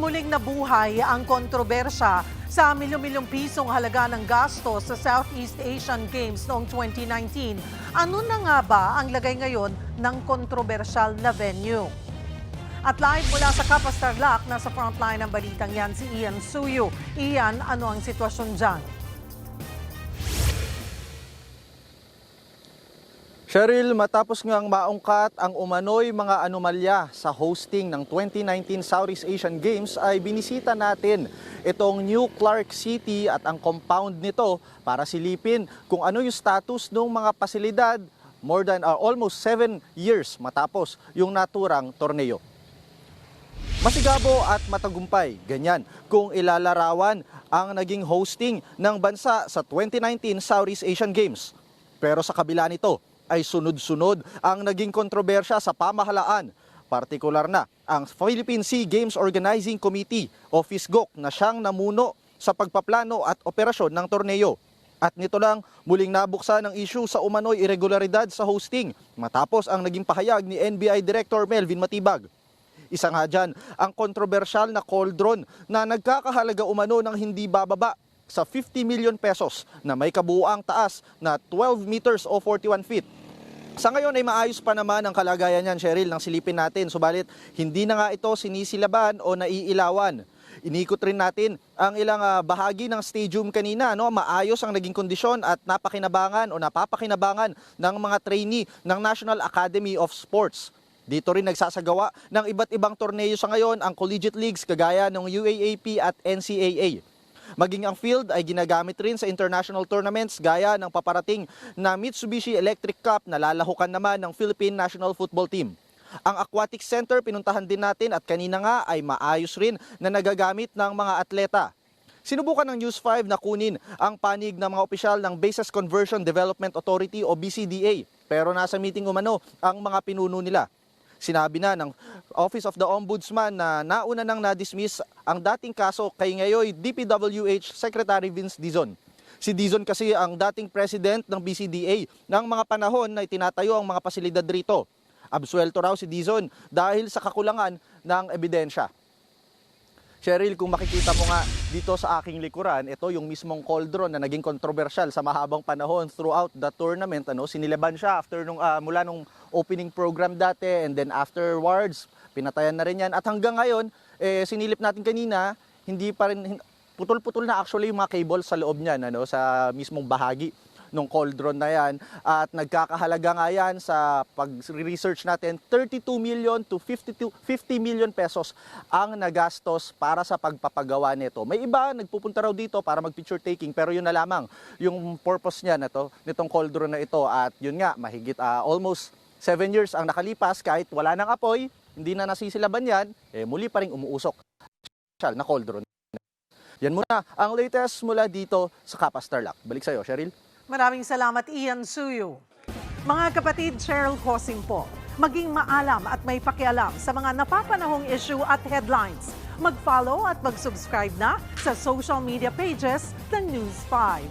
muling nabuhay ang kontrobersya sa milyong-milyong pisong halaga ng gasto sa Southeast Asian Games noong 2019. Ano na nga ba ang lagay ngayon ng kontrobersyal na venue? At live mula sa Capas Tarlac, nasa frontline ng balitang yan si Ian Suyo. Ian, ano ang sitwasyon dyan? Cheryl, matapos ngang maungkat ang umano'y mga anomalya sa hosting ng 2019 Southeast Asian Games ay binisita natin itong New Clark City at ang compound nito para silipin kung ano yung status ng mga pasilidad more than almost 7 years matapos yung naturang torneo. Masigabo at matagumpay, ganyan kung ilalarawan ang naging hosting ng bansa sa 2019 Southeast Asian Games. Pero sa kabila nito, ay sunod-sunod ang naging kontrobersya sa pamahalaan. Partikular na ang Philippine Sea Games Organizing Committee o PhilGOC na siyang namuno sa pagpaplano at operasyon ng torneo. At nito lang muling nabuksan ang issue sa umano'y irregularidad sa hosting matapos ang naging pahayag ni NBI Director Melvin Matibag. Isa nga dyan ang kontrobersyal na cauldron na nagkakahalaga umano ng hindi bababa sa 50 million pesos na may kabuuang taas na 12 meters o 41 feet. Sa ngayon ay maayos pa naman ang kalagayan niyan, Cheryl, ng silipin natin. Subalit, hindi na nga ito sinisilaban o naiilawan. Inikot rin natin ang ilang bahagi ng stadium kanina. Maayos ang naging kondisyon at napapakinabangan ng mga trainee ng National Academy of Sports. Dito rin nagsasagawa ng iba't ibang torneo sa ngayon ang collegiate leagues kagaya ng UAAP at NCAA. Maging ang field ay ginagamit rin sa international tournaments gaya ng paparating na Mitsubishi Electric Cup na lalahukan naman ng Philippine National Football Team. Ang Aquatic Center pinuntahan din natin at kanina nga ay maayos rin na nagagamit ng mga atleta. Sinubukan ng News 5 na kunin ang panig ng mga opisyal ng Bases Conversion Development Authority o BCDA pero nasa meeting umano ang mga pinuno nila. Sinabi na ng Office of the Ombudsman na nauna nang na-dismiss ang dating kaso kay ngayon DPWH Secretary Vince Dizon. Si Dizon kasi ang dating president ng BCDA ng mga panahon na itinatayo ang mga pasilidad rito. Absuelto raw si Dizon dahil sa kakulangan ng ebidensya. Cheryl, kung makikita mo nga dito sa aking likuran, ito yung mismong cauldron na naging kontrobersyal sa mahabang panahon throughout the tournament. Sinilaban siya after mula nung opening program dati and then afterwards, pinatayan na rin yan. At hanggang ngayon, sinilip natin kanina, hindi pa rin, putol-putol na actually yung mga cables sa loob niyan, sa mismong bahagi ng cauldron na yan. At nagkakahalaga nga yan sa pag-research natin, 32 million to 50 million pesos ang nagastos para sa pagpapagawa nito. May iba nagpupunta raw dito para mag-picture taking pero yun na lamang yung purpose niya nitong cauldron na ito. At yun nga, mahigit almost 7 years ang nakalipas kahit wala nang apoy, hindi na nasisilaban yan, muli pa rin umuusok na cauldron. Yan muna ang latest mula dito sa Capas Tarlac. Balik sa'yo, Cheryl. Maraming salamat, Ian Suyo. Mga kapatid, Cheryl Cosing po. Maging maalam at may pakialam sa mga napapanahong issue at headlines. Mag-follow at mag-subscribe na sa social media pages ng News 5.